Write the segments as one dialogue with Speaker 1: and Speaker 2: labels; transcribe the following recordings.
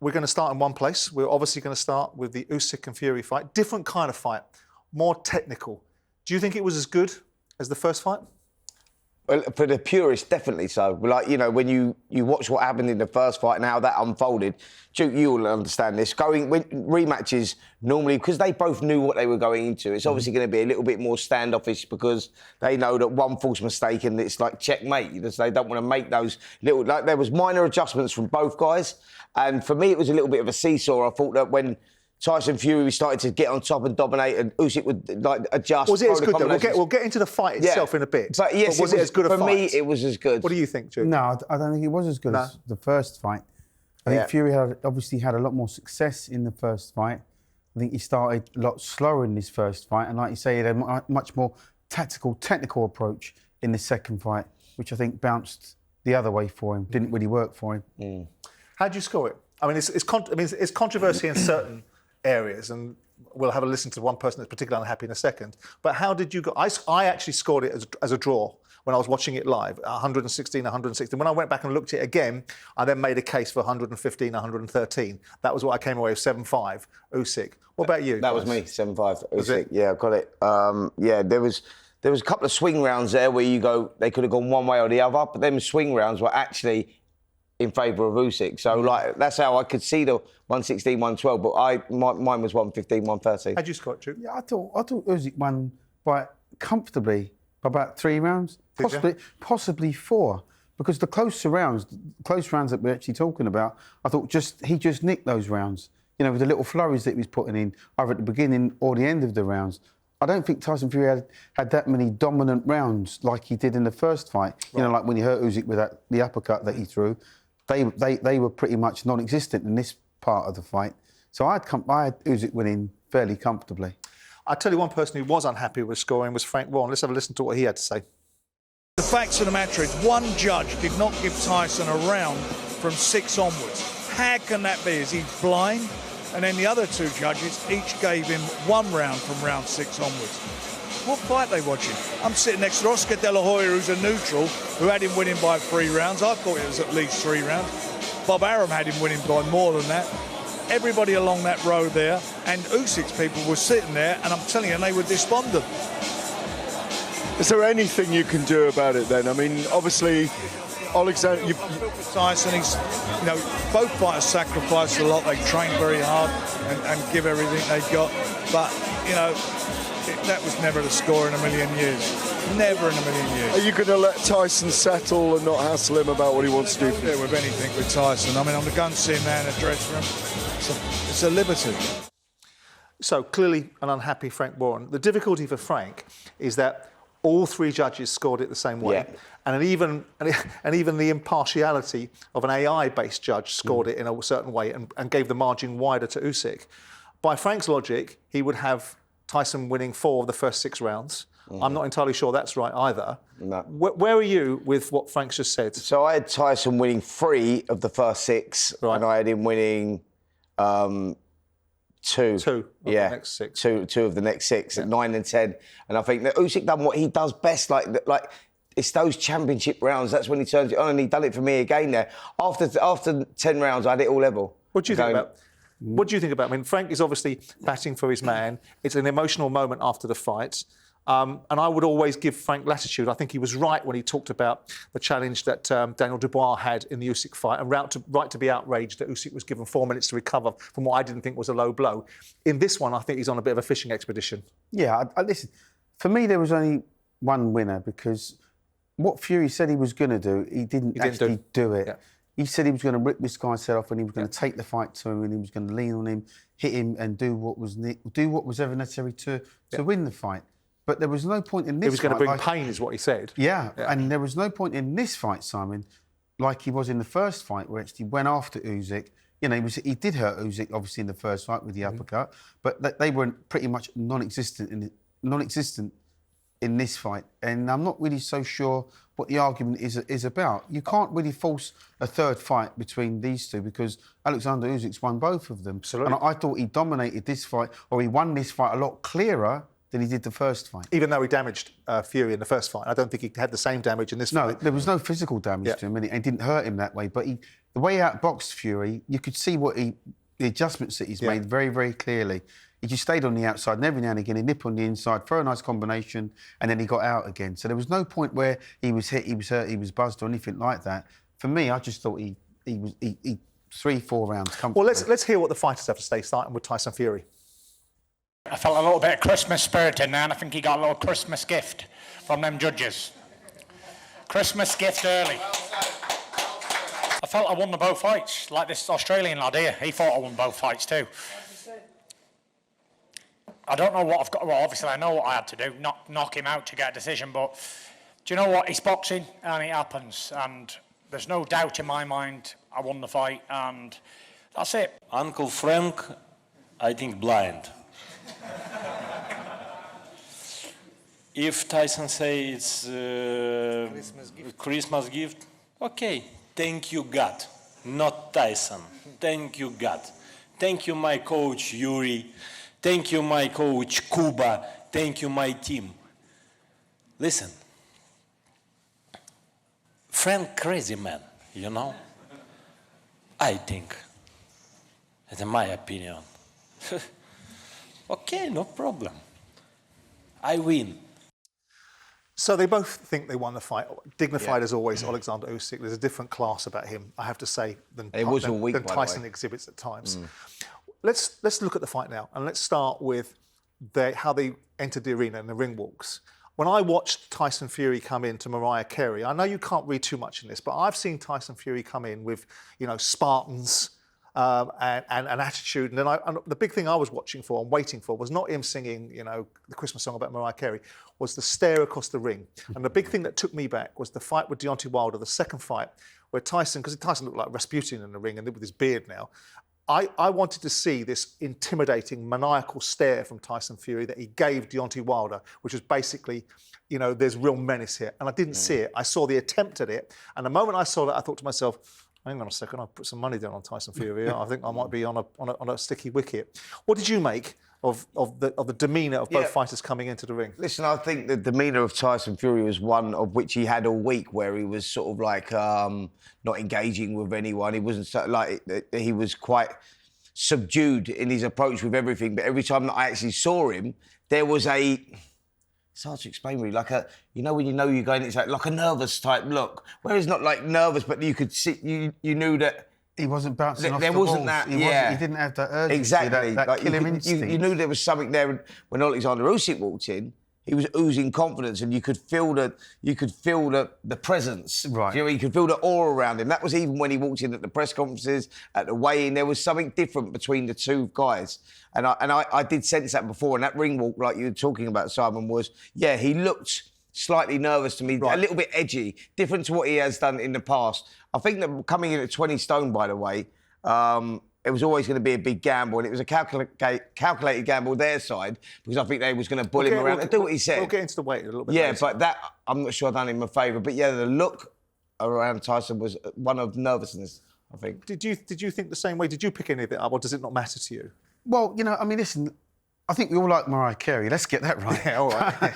Speaker 1: we're going to start in one place. We're obviously going to start with the Usyk and Fury fight. Different kind of fight, more technical. Do you think it was as good as the first fight?
Speaker 2: Well, for the purists, definitely so. Like, you know, when you watch what happened in the first fight and how that unfolded, Duke, you will understand this. Rematches, normally, because they both knew what they were going into, it's obviously going to be a little bit more standoffish because they know that one false mistake and it's like checkmate. They don't want to make those little... Like, there was minor adjustments from both guys. And for me, it was a little bit of a seesaw. I thought that when Tyson Fury started to get on top and dominate, and Usyk would like adjust.
Speaker 1: Was it as good? We'll get into the fight itself in a bit.
Speaker 2: But yes,
Speaker 1: was it as good a fight?
Speaker 2: For me, it was as good.
Speaker 1: What do you think, Duke?
Speaker 3: No, I don't think it was as good as the first fight. I think Fury obviously had a lot more success in the first fight. I think he started a lot slower in this first fight, and like you say, he had a much more technical approach in the second fight, which I think bounced the other way for him. Didn't really work for him.
Speaker 1: How do you score it? I mean, it's controversy in certain areas, and we'll have a listen to one person that's particularly unhappy in a second. But how did you go? I actually scored it as a draw when I was watching it live, 116, 116. When I went back and looked at it again, I then made a case for 115, 113. That was what I came away with, 7-5, Usyk. What about you?
Speaker 2: That was me, 7-5, Usyk. Yeah, I got it. There was a couple of swing rounds there where they could have gone one way or the other, but them swing rounds were actually in favour of Usyk. So, like, that's how I could see the 116, 112, but mine was 115, 113.
Speaker 1: How'd you score it, Duke?
Speaker 3: Yeah, I thought Usyk won by comfortably by about 3 rounds, possibly 4, because the close rounds that we're actually talking about, I thought he just nicked those rounds. You know, with the little flurries that he was putting in either at the beginning or the end of the rounds. I don't think Tyson Fury had that many dominant rounds like he did in the first fight. Right. You know, like when he hurt Usyk with the uppercut that he threw. They were pretty much non-existent in this part of the fight. So I had Usyk winning fairly comfortably.
Speaker 1: I'll tell you one person who was unhappy with scoring was Frank Warren. Let's have a listen to what he had to say.
Speaker 4: The facts of the matter is one judge did not give Tyson a round from 6 onwards. How can that be? Is he blind? And then the other 2 judges each gave him 1 round from round 6 onwards. What fight are they watching? I'm sitting next to Oscar De La Hoya, who's a neutral, who had him winning by 3 rounds. I thought it was at least 3 rounds. Bob Arum had him winning by more than that. Everybody along that road there, and Usyk's people were sitting there, and I'm telling you, they were despondent.
Speaker 5: Is there anything you can do about it then? I mean, obviously, Oleksandr...
Speaker 4: Tyson, both fighters sacrifice a lot. They train very hard and give everything they've got. But, that was never the score in a million years. Never in a million years.
Speaker 5: Are you going to let Tyson settle and not hassle him about what he wants to do?
Speaker 4: Yeah, with anything with Tyson. I mean, I'm going to see him now in the dressing room. It's a liberty.
Speaker 1: So, clearly an unhappy Frank Warren. The difficulty for Frank is that all 3 judges scored it the same way. Yeah. And even the impartiality of an AI-based judge scored it in a certain way and gave the margin wider to Usyk. By Frank's logic, he would have Tyson winning 4 of the first 6 rounds. I'm not entirely sure that's right either.
Speaker 2: No.
Speaker 1: Where are you with what Frank's just said?
Speaker 2: So I had Tyson winning 3 of the first 6, right, and I had him winning 2.
Speaker 1: 2 of the next 6.
Speaker 2: 2 of the next 6, at 9 and 10. And I think that Usyk done what he does best, like it's those championship rounds. That's when he turns it on, and he done it for me again there. After 10 rounds, I had it all level.
Speaker 1: What do you think about? What do you think about? I mean, Frank is obviously batting for his man. It's an emotional moment after the fight. And I would always give Frank latitude. I think he was right when he talked about the challenge that Daniel Dubois had in the Usyk fight, and right to be outraged that Usyk was given 4 minutes to recover from what I didn't think was a low blow. In this one, I think he's on a bit of a fishing expedition.
Speaker 3: Yeah, listen, for me, there was only one winner because what Fury said he was going to do, he didn't actually do it. Yeah. He said he was going to rip this guy's head off and he was going to take the fight to him and he was going to lean on him, hit him and do what was ever necessary to win the fight. But there was no point in this fight.
Speaker 1: He was going to bring pain, is what he said.
Speaker 3: Yeah, and there was no point in this fight, Simon, like he was in the first fight, where he went after Usyk. You know, he did hurt Usyk, obviously, in the first fight with the uppercut, but they were pretty much non-existent in this fight. And I'm not really so sure what the argument is about. You can't really force a third fight between these two because Oleksandr Usyk's won both of them.
Speaker 1: Absolutely.
Speaker 3: And I thought he dominated this fight, or he won this fight a lot clearer than he did the first fight.
Speaker 1: Even though he damaged Fury in the first fight, I don't think he had the same damage in this fight.
Speaker 3: No, there was no physical damage to him, and it didn't hurt him that way. But The way he outboxed Fury, you could see the adjustments that he's made very, very clearly. He just stayed on the outside, and every now and again he'd nip on the inside, throw a nice combination, and then he got out again. So there was no point where he was hit, he was hurt, he was buzzed or anything like that. For me, I just thought he 3-4 rounds comfortably.
Speaker 1: Well, let's hear what the fighters have to say, starting with Tyson Fury.
Speaker 6: I felt a little bit of Christmas spirit in there, and I think he got a little Christmas gift from them judges. Christmas gift early. I felt I won the both fights, like this Australian lad here. He thought I won both fights too. I don't know what I've got. Well, obviously I know what I had to do, knock him out to get a decision. But do you know what? It's boxing, and it happens. And there's no doubt in my mind I won the fight, and that's it.
Speaker 7: Uncle Frank, I think, blind. If Tyson say it's Christmas gift, okay. Thank you, God. Not Tyson. Thank you, God. Thank you, my coach, Yuri. Thank you, my coach, Kuba. Thank you, my team. Listen. Frank crazy man, you know? I think. That's my opinion. Okay, no problem. I win.
Speaker 1: So they both think they won the fight. Dignified as always, Oleksandr Usyk. There's a different class about him, I have to say, than Tyson exhibits at times. Let's look at the fight now, and let's start with how they entered the arena and the ring walks. When I watched Tyson Fury come in to Mariah Carey, I know you can't read too much in this, but I've seen Tyson Fury come in with, Spartans and attitude. And then the big thing I was watching for and waiting for was not him singing, the Christmas song about Mariah Carey, was the stare across the ring. And the big thing that took me back was the fight with Deontay Wilder, the second fight, where Tyson, because Tyson looked like Rasputin in the ring and with his beard now, I wanted to see this intimidating, maniacal stare from Tyson Fury that he gave Deontay Wilder, which was basically, there's real menace here. And I didn't see it. I saw the attempt at it. And the moment I saw that, I thought to myself, hang on a second, I'll put some money down on Tyson Fury. I think I might be on a sticky wicket. What did you make of the demeanour of both fighters coming into the ring?
Speaker 2: Listen, I think the demeanour of Tyson Fury was one of which he had all week, where he was sort of like not engaging with anyone. He wasn't he was quite subdued in his approach with everything. But every time that I actually saw him, there was it's hard to explain really, like when you're going, it's like a nervous type look. Where he's not like nervous, but you could see, you knew that
Speaker 3: he wasn't bouncing off
Speaker 2: there
Speaker 3: the
Speaker 2: wasn't
Speaker 3: balls.
Speaker 2: that.
Speaker 3: He didn't have that urgency,
Speaker 2: exactly.
Speaker 3: that killing instinct.
Speaker 2: You knew there was something there. When Oleksandr Usyk walked in, he was oozing confidence, and you could feel the presence.
Speaker 3: Right.
Speaker 2: You could feel the aura around him. That was even when he walked in at the press conferences, at the weigh-in. There was something different between the two guys, and I did sense that before. And that ring walk, like you were talking about, Simon, was he looked slightly nervous to me, a little bit edgy, different to what he has done in the past. I think that coming in at 20 stone, by the way, it was always going to be a big gamble, and it was a calculated gamble their side, because I think they was going to bull him around and do what he said.
Speaker 1: We'll get into the weight a little bit
Speaker 2: later.
Speaker 1: later.
Speaker 2: But that, I'm not sure I've done him a favour. But the look around Tyson was one of nervousness, I think.
Speaker 1: Did you think the same way? Did you pick any of it up, or does it not matter to you?
Speaker 3: Well, listen, I think we all like Mariah Carey. Let's get that right.
Speaker 1: Yeah, all right.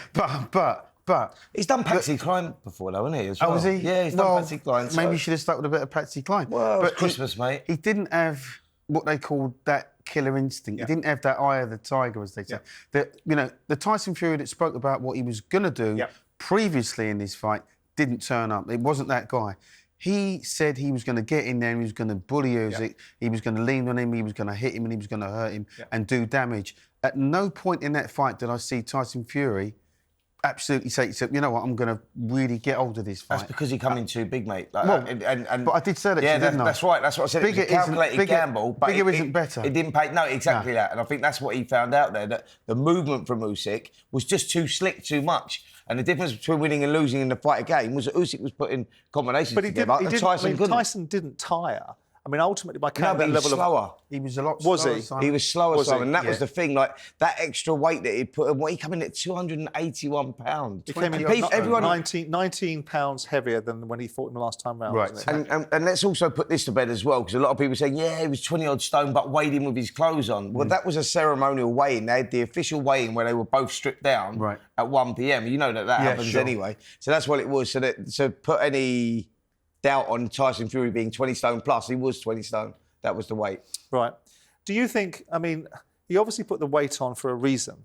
Speaker 3: But
Speaker 2: he's done Patsy Cline before, though, hasn't he? As well?
Speaker 3: Oh, was he?
Speaker 2: Yeah, he's done Patsy Cline.
Speaker 3: Maybe you should have stuck with a bit of Patsy Cline.
Speaker 2: Well, it's Christmas, mate.
Speaker 3: He didn't have what they called that killer instinct. He didn't have that eye of the tiger, as they say. The Tyson Fury that spoke about what he was going to do previously in this fight didn't turn up. It wasn't that guy. He said he was going to get in there and he was going to bully Usyk. He was going to lean on him, he was going to hit him and he was going to hurt him and do damage. At no point in that fight did I see Tyson Fury absolutely say, you know what, I'm going to really get hold of this fight.
Speaker 2: That's because he come in too big, mate.
Speaker 3: But I did say that, didn't I?
Speaker 2: That's right. That's what I said.
Speaker 3: Bigger
Speaker 2: it was a calculated gamble. But
Speaker 3: bigger isn't better.
Speaker 2: It didn't pay. No, exactly that. And I think that's what he found out there, that the movement from Usyk was just too slick, too much. And the difference between winning and losing in the fight again was that Usyk was putting combinations together.
Speaker 1: Tyson didn't tire. I mean, ultimately, by counting that level
Speaker 2: slower.
Speaker 3: He was a lot slower.
Speaker 1: Was he?
Speaker 2: He was slower, Simon. And that
Speaker 1: Yeah.
Speaker 2: was the thing, like, that extra weight that he'd put in. He came in at 281 pounds.
Speaker 1: He came in
Speaker 2: everyone
Speaker 1: 19 pounds heavier than when he fought in the last time round.
Speaker 3: Right.
Speaker 1: Wasn't it?
Speaker 2: And let's also put this to bed as well, because a lot of people saying, he was 20-odd stone, but weighed in with his clothes on. Well, that was a ceremonial weigh-in. They had the official weigh-in where they were both stripped down at 1 p.m. You know that happens anyway. So that's what it was. So to put any doubt on Tyson Fury being 20 stone plus. He was 20 stone. That was the weight.
Speaker 1: Right. Do you think, I mean, he obviously put the weight on for a reason,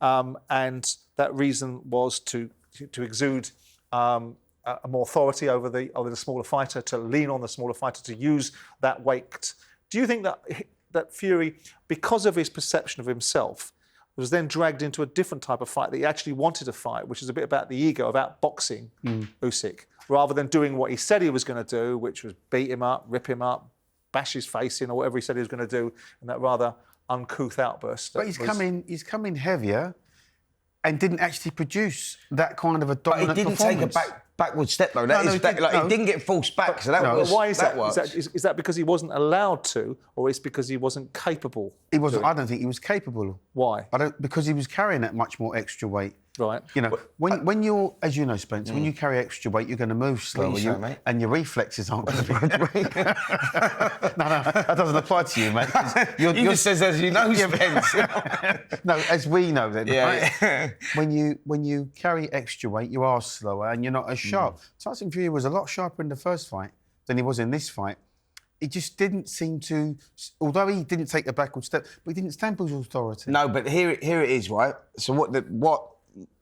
Speaker 1: and that reason was to exude a more authority over the smaller fighter, to lean on the smaller fighter, to use that weight. Do you think that Fury, because of his perception of himself, was then dragged into a different type of fight that he actually wanted to fight, which is a bit about the ego, about boxing Usyk, rather than doing what he said he was going to do, which was beat him up, rip him up, bash his face in, or whatever he said he was going to do, in that rather uncouth outburst.
Speaker 3: But he's come in heavier and didn't actually produce that kind of a dominant
Speaker 2: But he didn't
Speaker 3: performance.
Speaker 2: take a backward step, though. He didn't get forced back, so that was...
Speaker 1: Why is that?
Speaker 2: Works.
Speaker 1: Is that because he wasn't allowed to, or is it because he wasn't capable?
Speaker 3: He wasn't. I don't think he was capable.
Speaker 1: Why?
Speaker 3: Because he was carrying that much more extra weight.
Speaker 1: Right.
Speaker 3: You know, when you're, as you know, Spence, when you carry extra weight, you're going to move slower, and your reflexes aren't going to be. No, that doesn't apply to you, mate.
Speaker 2: You just says as you know, Spence.
Speaker 3: No, as we know then.
Speaker 2: Yeah,
Speaker 3: right? When you carry extra weight, you are slower and you're not as sharp. Tyson Fury was a lot sharper in the first fight than he was in this fight. He just didn't seem to, although he didn't take a backward step, but he didn't stamp his authority.
Speaker 2: No, but here it is, right? So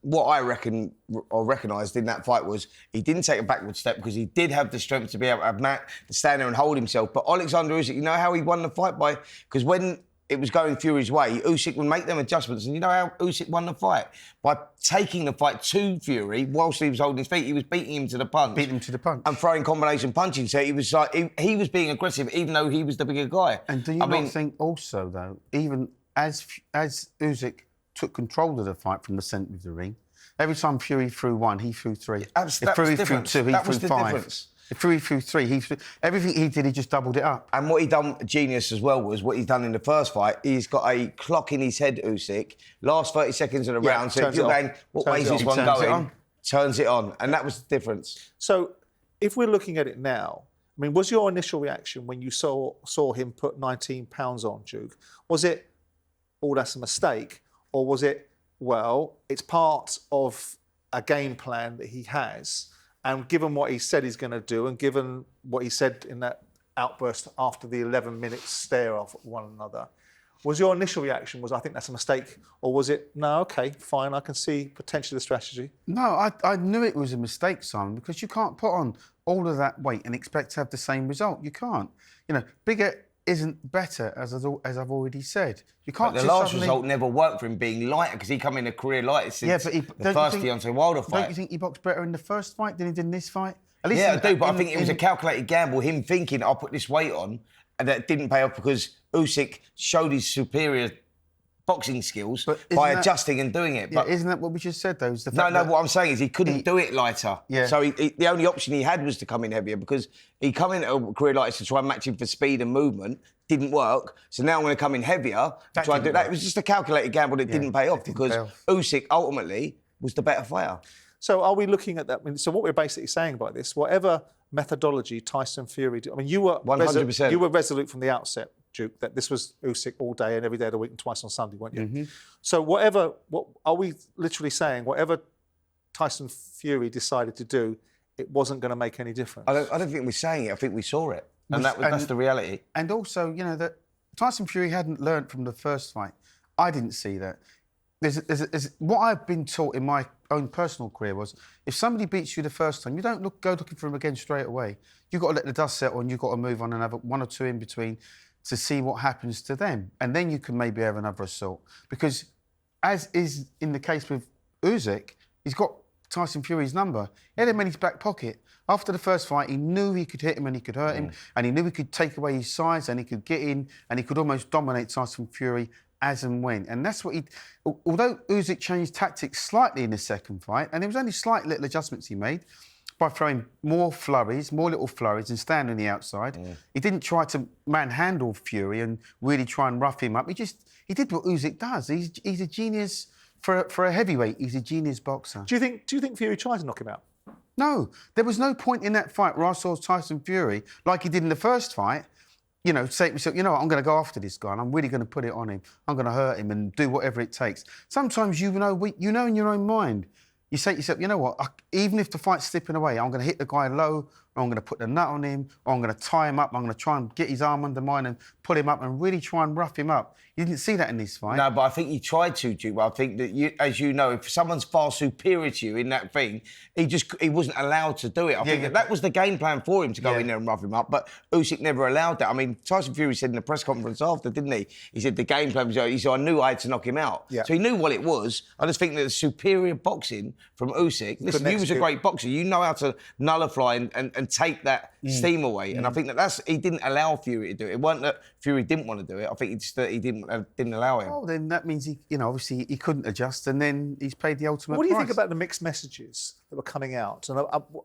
Speaker 2: what I reckon or recognised in that fight was he didn't take a backward step because he did have the strength to be able to have Matt to stand there and hold himself. But Oleksandr Usyk, you know how he won the fight by? Because when it was going Fury's way, Usyk would make them adjustments. And you know how Usyk won the fight? By taking the fight to Fury whilst he was holding his feet. He was beating him to the punch.
Speaker 3: Beating him to the punch.
Speaker 2: And throwing combination punching. So he was like, he was being aggressive even though he was the bigger guy.
Speaker 3: And do you not think also, though, even as Usyk took control of the fight from the centre of the ring, every time Fury threw one, he threw three. If Fury threw two, he threw five. If Fury threw three, everything he did, he just doubled it up.
Speaker 2: And what he done, genius as well, was what he's done in the first fight. He's got a clock in his head, Usyk. Last 30 seconds of the round, so if you're going, what way is this one going? Turns it on. And that was the difference.
Speaker 1: So if we're looking at it now, I mean, was your initial reaction when you saw him put 19 pounds on, Duke, was it, oh, that's a mistake? Or was it, well, it's part of a game plan that he has, and given what he said he's going to do, and given what he said in that outburst after the 11-minute stare off at one another, was your initial reaction, I think that's a mistake? Or was it, no, OK, fine, I can see potentially the strategy?
Speaker 3: No, I knew it was a mistake, Simon, because you can't put on all of that weight and expect to have the same result. You can't. You know, bigger isn't better, as I've already said. You can't.
Speaker 2: But the last result never worked for him being lighter because he come in a career lighter since the first Deontay Wilder fight.
Speaker 3: Don't you think he boxed better in the first fight than he did in this fight? At least
Speaker 2: I do, but I think it was a calculated gamble, him thinking, I'll put this weight on, and that didn't pay off because Usyk showed his superior boxing skills by adjusting and doing it.
Speaker 3: But isn't that what we just said, though?
Speaker 2: No, what I'm saying is he couldn't do it lighter.
Speaker 3: Yeah.
Speaker 2: So the only option he had was to come in heavier because he come in at a career lighter to try and match him for speed and movement. Didn't work. So now I'm going to come in heavier to try and do that. It was just a calculated gamble that didn't pay off because Usyk ultimately was the better fighter.
Speaker 1: So are we looking at that? I mean, so what we're basically saying by this, whatever methodology Tyson Fury did, I mean, you were
Speaker 2: 100%.
Speaker 1: You were resolute from the outset, Duke, that this was Usyk all day and every day of the week and twice on Sunday, weren't you? Mm-hmm. So what are we literally saying? Whatever Tyson Fury decided to do, it wasn't going to make any difference?
Speaker 2: I don't think we're saying it. I think we saw it. And that's the reality.
Speaker 3: And also, you know, that Tyson Fury hadn't learnt from the first fight. I didn't see that. There's what I've been taught in my own personal career was, if somebody beats you the first time, you don't go looking for him again straight away. You've got to let the dust settle and you've got to move on and have one or two in between to see what happens to them. And then you can maybe have another assault. Because as is in the case with Usyk, he's got Tyson Fury's number. He had him in his back pocket. After the first fight, he knew he could hit him and he could hurt him, and he knew he could take away his size and he could get in and he could almost dominate Tyson Fury as and when. And that's what although Usyk changed tactics slightly in the second fight, and there was only slight little adjustments he made by throwing more little flurries and standing on the outside. He didn't try to manhandle Fury and really try and rough him up. He did what Usyk does. He's a genius for a heavyweight. He's a genius boxer.
Speaker 1: Do you think Fury tried to knock him out?
Speaker 3: No, there was no point in that fight where I saw Tyson Fury, like he did in the first fight, you know, say to myself, you know what, I'm going to go after this guy and I'm really going to put it on him. I'm going to hurt him and do whatever it takes. Sometimes you know in your own mind, you say to yourself, you know what, even if the fight's slipping away, I'm going to hit the guy low or I'm going to put the nut on him, or I'm going to tie him up, I'm going to try and get his arm under mine and pull him up and really try and rough him up. You didn't see that in this fight.
Speaker 2: No, but I think he tried to, Duke. I think that, as you know, if someone's far superior to you in that thing, he wasn't allowed to do it. I think that was the game plan for him to go in there and rough him up, but Usyk never allowed that. I mean, Tyson Fury said in the press conference after, didn't he? He said the game plan was, he said, I knew I had to knock him out. Yeah. So he knew what it was. I just think that the superior boxing from Usyk, listen, you was a great boxer. You know how to nullify and take that steam away. And I think he didn't allow Fury to do it. It wasn't that Fury didn't want to do it. I think it's just that he didn't allow him.
Speaker 3: Oh, then that means obviously he couldn't adjust, and then he's paid the ultimate
Speaker 1: What do you
Speaker 3: price.
Speaker 1: think about the mixed messages that were coming out? And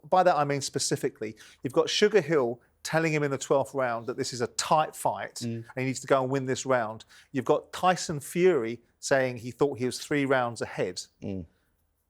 Speaker 1: by that I mean specifically, you've got SugarHill telling him in the 12th round that this is a tight fight and he needs to go and win this round. You've got Tyson Fury saying he thought he was 3 rounds ahead.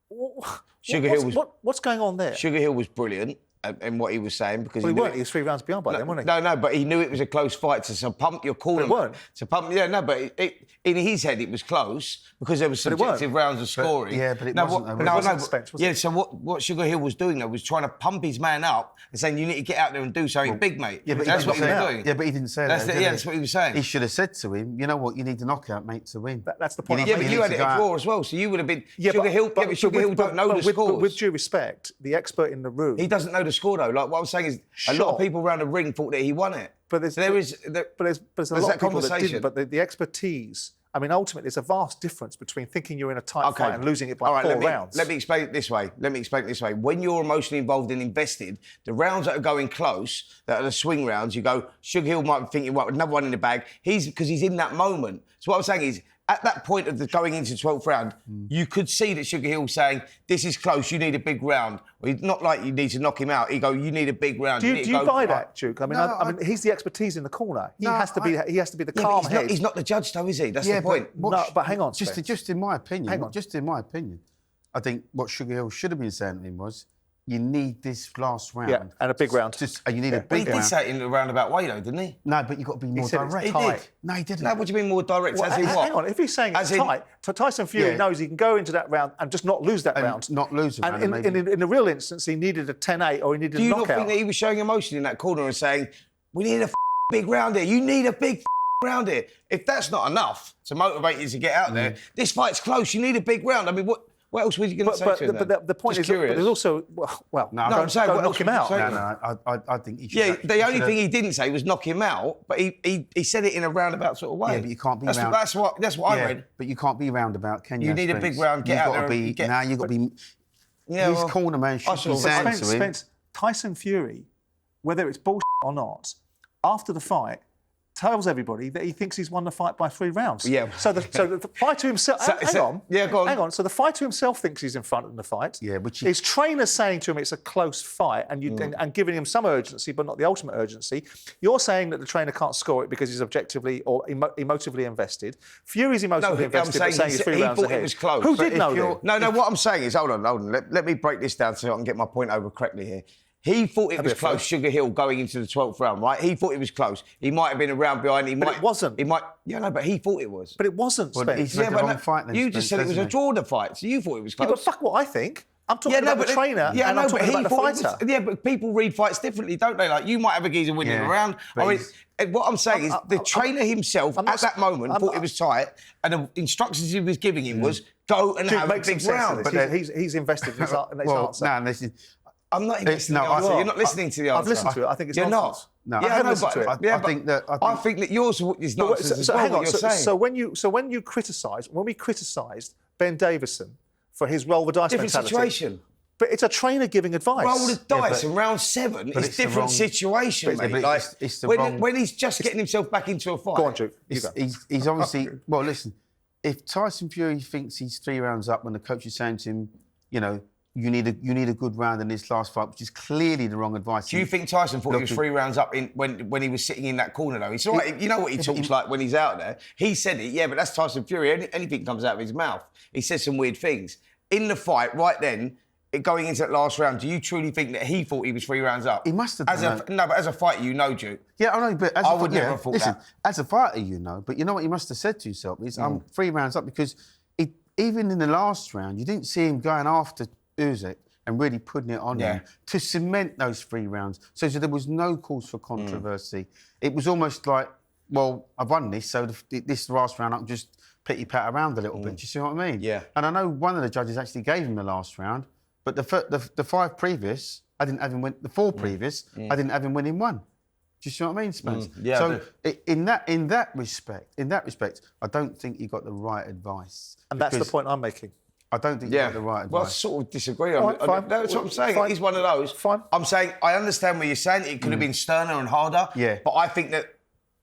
Speaker 1: What's going on there?
Speaker 2: SugarHill was brilliant in what he was saying because
Speaker 1: he weren't. He was 3 rounds beyond by then, wasn't
Speaker 2: he? No, but he knew it was a close fight to pump your corner.
Speaker 1: But it weren't.
Speaker 2: To pump, but in his head it was close because there was subjective rounds of scoring.
Speaker 3: But it wasn't.
Speaker 2: So what SugarHill was doing though was trying to pump his man up and saying you need to get out there and do something big, mate.
Speaker 3: Yeah, but
Speaker 2: that's what he was doing.
Speaker 3: Yeah, but he didn't say that.
Speaker 2: That's what he was saying.
Speaker 3: He should have said to him, you know what, you need to knock out, mate, to win.
Speaker 1: That's the point.
Speaker 2: Yeah, but you had it a draw as well, so you would have been. SugarHill don't know the scores.
Speaker 1: With due respect, the expert in the room.
Speaker 2: He doesn't know the score though. Like what I'm saying is, a lot of people around the ring thought that he won it.
Speaker 1: But there's a lot of people that didn't. But the expertise. I mean, ultimately, there's a vast difference between thinking you're in a tight fight and losing it by 4 rounds.
Speaker 2: Let me explain it this way. When you're emotionally involved and invested, the rounds that are going close, that are the swing rounds, you go, SugarHill might be thinking, well, another one in the bag. Because he's in that moment. So what I'm saying is, at that point of going into the 12th round, you could see that SugarHill saying, this is close, you need a big round. Well, it's not like you need to knock him out. You need a big round.
Speaker 1: Do you buy that, Duke? I mean, he's the expertise in the corner. He has to be the calm head.
Speaker 2: He's not the judge though, is he? That's the point.
Speaker 1: But hang on,
Speaker 3: just in my opinion, I think what SugarHill should have been saying to him was, you need this last round.
Speaker 1: Yeah, and a big round.
Speaker 3: You need a big round.
Speaker 2: He did say it in a roundabout way, though, didn't he?
Speaker 3: No, but you've got to be more direct.
Speaker 2: He did.
Speaker 3: No, he didn't.
Speaker 2: No, what do you mean more direct?
Speaker 1: Well, hang on, if he's saying it's tight, Tyson Fury knows he can go into that round and just not lose that round.
Speaker 3: Not lose it.
Speaker 1: And in the real instance, he needed a 10-8 or he needed a knockout.
Speaker 2: Do you not think that he was showing emotion in that corner and saying, we need a big round here. You need a big round here. If that's not enough to motivate you to get out there, this fight's close. You need a big round. I mean, what else was you going to say to him?
Speaker 1: But the point is, there's also
Speaker 2: I'm saying, what
Speaker 1: knock him out.
Speaker 3: I think he should.
Speaker 2: Yeah, the only thing he didn't say was knock him out, but he said it in a roundabout sort of way.
Speaker 3: Yeah, but you can't be
Speaker 2: That's what I read.
Speaker 3: But you can't be roundabout, can you?
Speaker 2: You need a big round. Get out there.
Speaker 3: You've got to be. His corner man should be saying to him.
Speaker 1: Tyson Fury, whether it's bullshit or not, after the fight, tells everybody that he thinks he's won the fight by 3 rounds.
Speaker 2: Yeah.
Speaker 1: So the fighter himself. Hang on.
Speaker 2: Yeah, go on.
Speaker 1: Hang on. So the fighter himself thinks he's in front in the fight.
Speaker 3: Yeah, which
Speaker 1: his trainer's saying to him it's a close fight and giving him some urgency, but not the ultimate urgency. You're saying that the trainer can't score it because he's objectively or emotively invested. Fury's emotively invested, but saying he's 3 rounds ahead.
Speaker 2: It was close.
Speaker 1: Who did know that?
Speaker 2: No. What I'm saying is, hold on. Let me break this down so I can get my point over correctly here. He thought it was close, SugarHill, going into the 12th round, right? He thought it was close. He might have been a round behind.
Speaker 1: But it wasn't.
Speaker 2: But he thought it was.
Speaker 1: But it wasn't, Spence.
Speaker 2: You just said it was a draw the fight, so you thought it was close.
Speaker 1: Yeah, but fuck what I think. I'm talking about the trainer and I'm talking about the fighter.
Speaker 2: But people read fights differently, don't they? Like, you might have a geezer winning a round. What I'm saying is the trainer himself, at that moment, thought it was tight, and the instructions he was giving him was, go and have a big round.
Speaker 1: But he's invested in his answer.
Speaker 2: I'm not listening to the answer. You're not listening to the answer.
Speaker 1: I've listened to it. I think it's
Speaker 2: nonsense.
Speaker 1: You're not.
Speaker 3: No,
Speaker 1: I have listened to it.
Speaker 2: I think that yours is nonsense as well, what you're saying.
Speaker 1: So when we criticised Ben Davison for his roll the dice
Speaker 2: mentality. Different situation.
Speaker 1: But it's a trainer giving advice.
Speaker 2: Roll the dice in round 7 is a different situation, mate. When he's just getting himself back into a fight.
Speaker 1: Go on, Duke.
Speaker 3: He's obviously... Well, listen, if Tyson Fury thinks he's 3 rounds up when the coach is saying to him, you need a good round in this last fight, which is clearly the wrong advice.
Speaker 2: Do you think Tyson thought he was 3 rounds up when he was sitting in that corner, though? It's all right. You know what he talks like when he's out there? He said it, but that's Tyson Fury. Anything comes out of his mouth. He says some weird things. In the fight, right then, going into that last round, do you truly think that he thought he was 3 rounds up?
Speaker 3: He must have done that.
Speaker 2: No, but as a fighter, Duke.
Speaker 3: Yeah, I know, but
Speaker 2: I would never have thought that.
Speaker 3: As a fighter, but you know what you must have said to yourself is, I'm 3 rounds up, because even in the last round, you didn't see him going after Usyk and really putting it on him to cement those 3 rounds. So there was no cause for controversy. It was almost like, well, I've won this, so this last round I can just pitty-pat around a little bit. Do you see what I mean?
Speaker 2: Yeah.
Speaker 3: And I know one of the judges actually gave him the last round, but the 5 previous, I didn't have him win. The 4 previous, I didn't have him win in 1. Do you see what I mean, Spence?
Speaker 2: Yeah.
Speaker 3: So in that respect, I don't think he got the right advice.
Speaker 1: And that's the point I'm making.
Speaker 3: I don't think he got the right advice.
Speaker 2: Well, I sort of disagree.
Speaker 1: Right, fine.
Speaker 2: That's what I'm saying.
Speaker 1: Fine.
Speaker 2: He's one of those.
Speaker 1: Fine.
Speaker 2: I'm saying I understand what you're saying. It could have been sterner and harder.
Speaker 3: Yeah.
Speaker 2: But I think that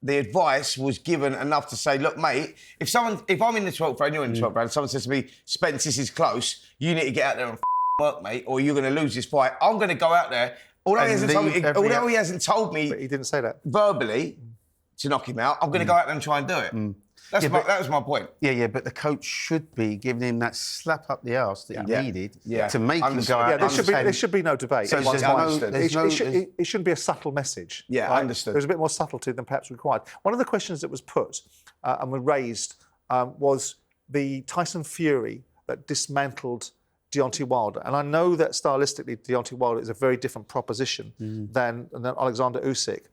Speaker 2: the advice was given enough to say, look, mate, if I'm in the 12th round, you're in the 12th round, someone says to me, Spence, this is close, you need to get out there and work, mate, or you're going to lose this fight. I'm going to go out there. Although he hasn't told me
Speaker 1: But he didn't say that.
Speaker 2: verbally to knock him out, I'm going to go out there and try and do it. That was my point.
Speaker 3: Yeah, but the coach should be giving him that slap up the arse that he needed to make him
Speaker 2: Understood.
Speaker 3: go out.
Speaker 1: There should be no debate.
Speaker 3: So
Speaker 1: It shouldn't be a subtle message.
Speaker 2: Yeah,
Speaker 1: right?
Speaker 2: understood.
Speaker 1: There's a bit more subtlety than perhaps required. One of the questions that was put and was raised was the Tyson Fury that dismantled Deontay Wilder. And I know that stylistically Deontay Wilder is a very different proposition than Oleksandr Usyk.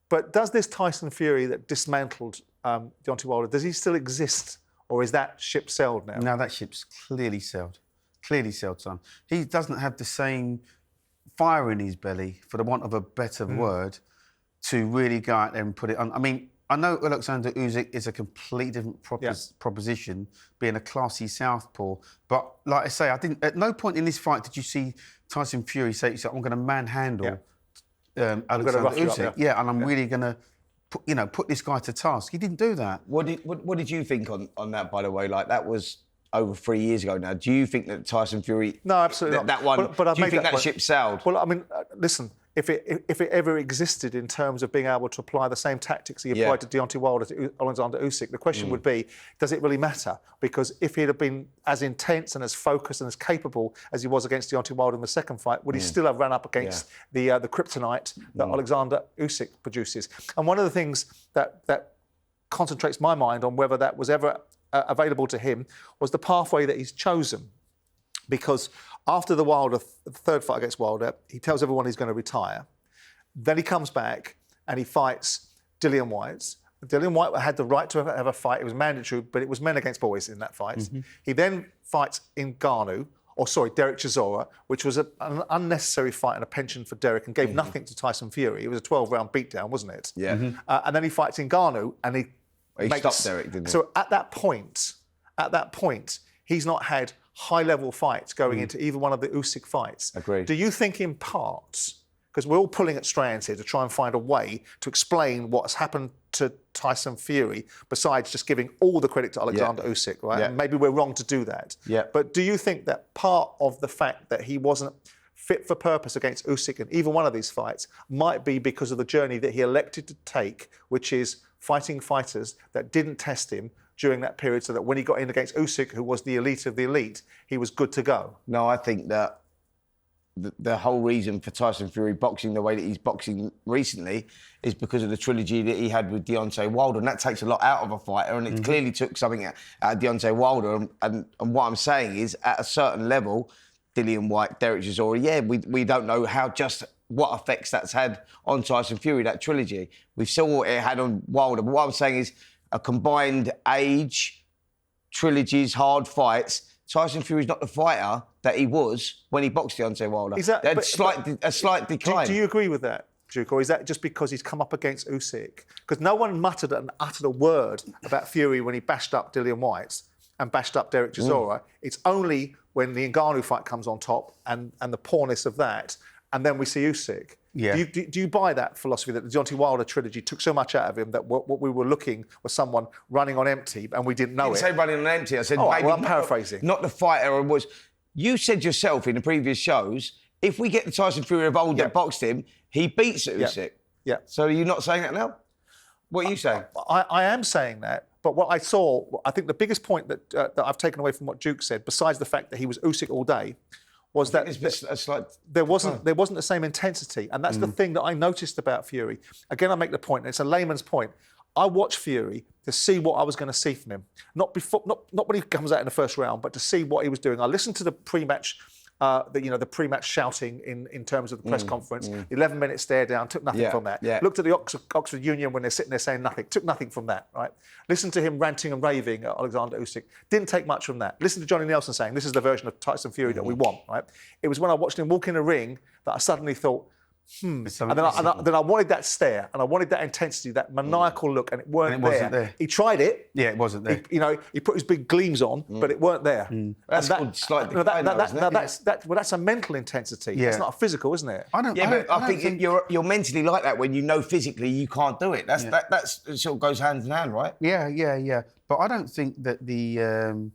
Speaker 1: But does this Tyson Fury that dismantled Deontay Wilder, does he still exist? Or is that ship sailed now?
Speaker 3: No, that ship's clearly sailed. Clearly sailed, son. He doesn't have the same fire in his belly, for the want of a better word, to really go out there and put it on. I mean, I know Oleksandr Usyk is a completely different proposition, being a classy southpaw. But like I say, at no point in this fight did you see Tyson Fury say, I'm going to manhandle Oleksandr Usyk. And I'm really going to put this guy to task. He didn't do that.
Speaker 2: What did you think on that, by the way? Like, that was over 3 years ago now. Do you think that Tyson Fury...
Speaker 1: No, absolutely not.
Speaker 2: That one...
Speaker 1: But
Speaker 2: do you think that ship sailed?
Speaker 1: Well, I mean, listen, if it ever existed in terms of being able to apply the same tactics he applied to Deontay Wilder to Oleksandr Usyk, the question would be, does it really matter? Because if he'd have been as intense and as focused and as capable as he was against Deontay Wilder in the second fight, would he still have run up against the kryptonite that Oleksandr Usyk produces? And one of the things that concentrates my mind on whether that was ever available to him was the pathway that he's chosen. Because after the third fight against Wilder, he tells everyone he's going to retire. Then he comes back and he fights Dillian Whyte. Dillian Whyte had the right to have a fight. It was mandatory, but it was men against boys in that fight. He then fights Derek Chisora, which was an unnecessary fight and a pension for Derek and gave nothing to Tyson Fury. It was a 12-round beatdown, wasn't it?
Speaker 2: Yeah.
Speaker 1: And then he fights Ngannou and he
Speaker 2: stopped Derek, didn't he?
Speaker 1: So at that point, he's not had high-level fights going into either one of the Usyk fights.
Speaker 2: Agreed.
Speaker 1: Do you think in parts, because we're all pulling at strands here to try and find a way to explain what's happened to Tyson Fury, besides just giving all the credit to Oleksandr Usyk, right?
Speaker 2: Yeah.
Speaker 1: And maybe we're wrong to do that.
Speaker 2: Yeah.
Speaker 1: But do you think that part of the fact that he wasn't fit for purpose against Usyk in either one of these fights might be because of the journey that he elected to take, which is fighting fighters that didn't test him during that period, so that when he got in against Usyk, who was the elite of the elite, he was good to go?
Speaker 2: No, I think that the whole reason for Tyson Fury boxing the way that he's boxing recently is because of the trilogy that he had with Deontay Wilder, and that takes a lot out of a fighter, and it clearly took something out of Deontay Wilder. And what I'm saying is, at a certain level, Dillian Whyte, Derek Chisora, we don't know what effects that's had on Tyson Fury, that trilogy. We saw what it had on Wilder, but what I'm saying is, a combined age, trilogies, hard fights. Tyson Fury's not the fighter that he was when he boxed Deontay Wilder. A slight decline.
Speaker 1: Do you agree with that, Duke, or is that just because he's come up against Usyk? Because no one muttered and uttered a word about Fury when he bashed up Dillian Whyte and bashed up Derek Chisora. It's only when the Ngannou fight comes on top and the poorness of that, and then we see Usyk.
Speaker 3: Yeah.
Speaker 1: Do you buy that philosophy that the Deontay Wilder trilogy took so much out of him that what we were looking was someone running on empty and we didn't know
Speaker 2: I didn't say running on empty. I said maybe
Speaker 1: I'm paraphrasing.
Speaker 2: Not the fighter was. You said yourself in the previous shows, if we get the Tyson Fury of old that boxed him, he beats Usyk.
Speaker 1: Yeah.
Speaker 2: So are you not saying that now? What are you saying?
Speaker 1: I am saying that. But what I saw, I think the biggest point that I've taken away from what Duke said, besides the fact that he was Usyk all day, was that there wasn't the same intensity. And that's the thing that I noticed about Fury. Again, I make the point, and it's a layman's point. I watched Fury to see what I was going to see from him. Not when he comes out in the first round, but to see what he was doing. I listened to the pre-match the pre-match shouting in terms of the press conference. 11-minute stare down, took nothing from that.
Speaker 2: Yeah.
Speaker 1: Looked at the Oxford Union when they're sitting there saying nothing, took nothing from that, right? Listened to him ranting and raving at Oleksandr Usyk, didn't take much from that. Listened to Johnny Nelson saying, this is the version of Tyson Fury that we want, right? It was when I watched him walk in the ring that I suddenly thought, and then I wanted that stare, and I wanted that intensity, that maniacal look, and it wasn't there. He tried it.
Speaker 3: Yeah, it wasn't there.
Speaker 1: He put his big gleams on, but it weren't there.
Speaker 2: That's called slight decline,
Speaker 1: that's a mental intensity.
Speaker 3: Yeah.
Speaker 1: It's not a physical, isn't it?
Speaker 2: I think you're mentally like that when you know physically you can't do it. That's it sort of goes hand in hand, right?
Speaker 3: Yeah. But I don't think that the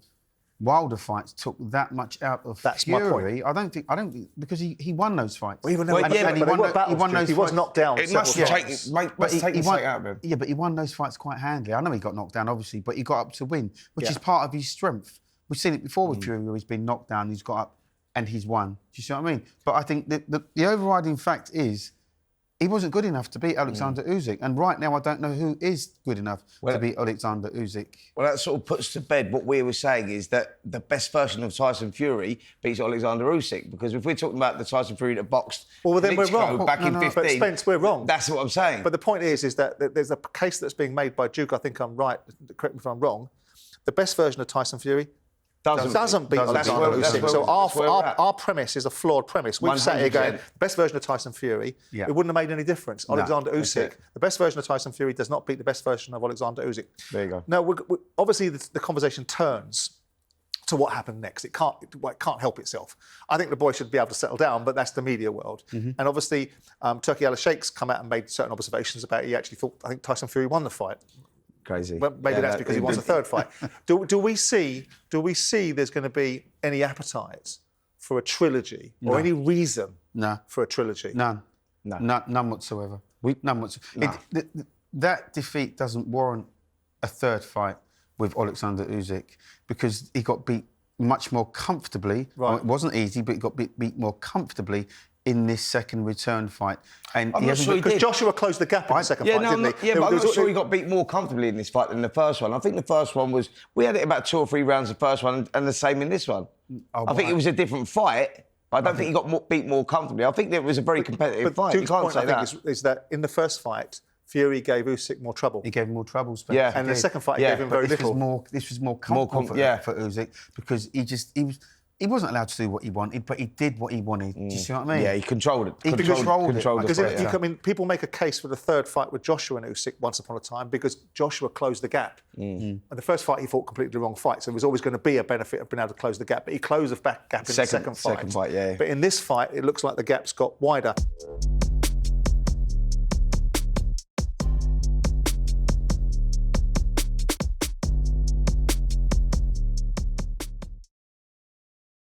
Speaker 3: Wilder fights took that much out of Fury.
Speaker 1: My point.
Speaker 3: I don't think because he won those fights.
Speaker 1: Well, even though he won those. He was knocked down.
Speaker 2: It must take something out of him.
Speaker 3: Yeah, but he won those fights quite handily. I know he got knocked down, obviously, but he got up to win, which is part of his strength. We've seen it before with Fury, where he's been knocked down, he's got up, and he's won. Do you see what I mean? But I think the overriding fact is he wasn't good enough to beat Oleksandr Usyk, and right now I don't know who is good enough to beat Oleksandr Usyk.
Speaker 2: Well, that sort of puts to bed what we were saying is that the best version of Tyson Fury beats Oleksandr Usyk, because if we're talking about the Tyson Fury that boxed
Speaker 1: then we're wrong.
Speaker 2: back in 15...
Speaker 1: But Spence, we're wrong.
Speaker 2: That's what I'm saying.
Speaker 1: But the point is that there's a case that's being made by Duke, I think I'm right, correct me if I'm wrong, the best version of Tyson Fury doesn't beat Oleksandr Usyk. So our premise is a flawed premise. We've sat here going, the best version of Tyson Fury, it wouldn't have made any difference. Oleksandr Usyk, the best version of Tyson Fury does not beat the best version of Oleksandr Usyk.
Speaker 2: There you go.
Speaker 1: Now, obviously, the conversation turns to what happened next. It can't help itself. I think the boy should be able to settle down, but that's the media world. And obviously, Turki Al-Sheikh's come out and made certain observations about he actually thought, I think Tyson Fury won the fight.
Speaker 2: Crazy.
Speaker 1: Well, maybe that's because he wants a third fight. Do we see there's going to be any appetite for a trilogy or any reason for a trilogy?
Speaker 3: None whatsoever. None whatsoever. That defeat doesn't warrant a third fight with Oleksandr Usyk because he got beat much more comfortably.
Speaker 1: Right.
Speaker 3: Well, it wasn't easy, but he got beat more comfortably in this second return fight. And
Speaker 2: I'm not sure he did.
Speaker 1: Because Joshua closed the gap in the second fight, didn't he?
Speaker 2: Yeah, but I'm not sure he got beat more comfortably in this fight than the first one. I think the first one was... We had it about 2 or 3 rounds the first one and the same in this one. I think it was a different fight, but I don't think he got beat more comfortably. I think it was a very competitive fight.
Speaker 1: Duke's point, I think, is that in the first fight, Fury gave Usyk more trouble.
Speaker 3: He gave him more trouble.
Speaker 1: And the second fight, he gave him very little.
Speaker 3: This was more comfortable for Usyk because he wasn't allowed to do what he wanted, but he did what he wanted. Do you see what I mean?
Speaker 2: Yeah, he controlled it.
Speaker 3: He controlled it.
Speaker 1: Because people make a case for the third fight with Joshua and Usyk once upon a time because Joshua closed the gap. And the first fight, he fought completely the wrong fight, so there was always going to be a benefit of being able to close the gap. But he closed the gap in the second fight.
Speaker 2: But
Speaker 1: in this fight, it looks like the gap's got wider.